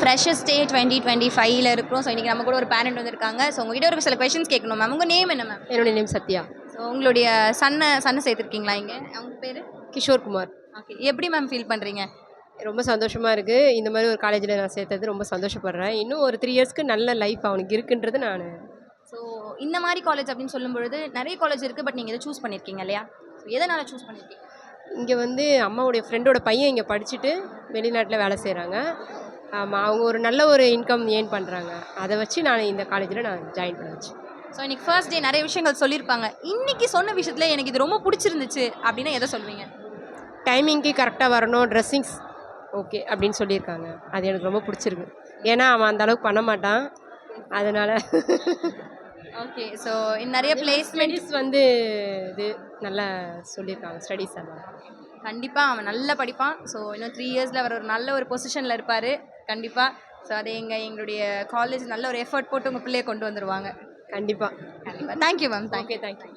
Freshers டே 2025ல இருக்கிறோம். So இன்றைக்கி நம்ம கூட ஒரு பேரண்ட் வந்திருக்காங்க. ஸோ உங்ககிட்ட ஒரு சில கொஷின்ஸ் கேட்கணும் மேம். உங்கள் நேம் என்ன மேம்? என்னுடைய நேம் சத்யா. ஸோ உங்களுடைய சன்னை சேர்த்துருக்கீங்களா இங்கே? அவங்க பேர் கிஷோர் குமார். ஓகே. எப்படி மேம் ஃபீல் பண்ணுறீங்க? ரொம்ப சந்தோஷமாக இருக்குது. இந்த மாதிரி ஒரு காலேஜில் நான் சேர்த்தது ரொம்ப சந்தோஷப்படுறேன். இன்னும் ஒரு 3 இயர்ஸ்க்கு நல்ல லைஃப் அவனுக்கு இருக்குன்றது நான். ஸோ இந்த மாதிரி காலேஜ் அப்படின்னு சொல்லும்பொழுது நிறைய காலேஜ் இருக்குது, பட் நீங்கள் எதை சூஸ் பண்ணியிருக்கீங்க இல்லையா? ஸோ எதனால் சூஸ் பண்ணியிருக்கீங்க? இங்கே வந்து அம்மாவுடைய ஃப்ரெண்டோட பையன் இங்கே படிச்சுட்டு வெளிநாட்டில் வேலை செய்கிறாங்க. ஆமாம், அவங்க ஒரு நல்ல ஒரு இன்கம் ஏர்ன் பண்ணுறாங்க. அதை வச்சு நான் இந்த காலேஜில் நான் ஜாயின் பண்ண வச்சேன். ஸோ இன்றைக்கி ஃபர்ஸ்ட் டே நிறைய விஷயங்கள் சொல்லியிருப்பாங்க. இன்றைக்கி சொன்ன விஷயத்தில் எனக்கு இது ரொம்ப பிடிச்சிருந்துச்சு அப்படின்னா எதை சொல்வீங்க? டைமிங்க்கு கரெக்டாக வரணும், ட்ரெஸ்ஸிங்ஸ் ஓகே அப்படின்னு சொல்லியிருக்காங்க. அது எனக்கு ரொம்ப பிடிச்சிருக்கு. ஏன்னா அவன் அந்த அளவுக்கு பண்ண மாட்டான். அதனால் ஓகே. ஸோ நிறைய பிளேஸ்மெண்ட்ஸ் வந்து இது நல்லா சொல்லியிருக்காங்க ஸ்டடீஸ் எல்லாம். கண்டிப்பாக அவன் நல்லா படிப்பான். ஸோ இன்னும் 3 இயர்ஸில் அவர் ஒரு நல்ல ஒரு பொசிஷனில் இருப்பார் கண்டிப்பாக. ஸோ அதை எங்களுடைய காலேஜ் நல்ல ஒரு எஃபர்ட் போட்டு உங்கள் பிள்ளையை கொண்டு வந்துடுவாங்க கண்டிப்பாக. கண்டிப்பாக. Thank you ma'am. தேங்க்யூ.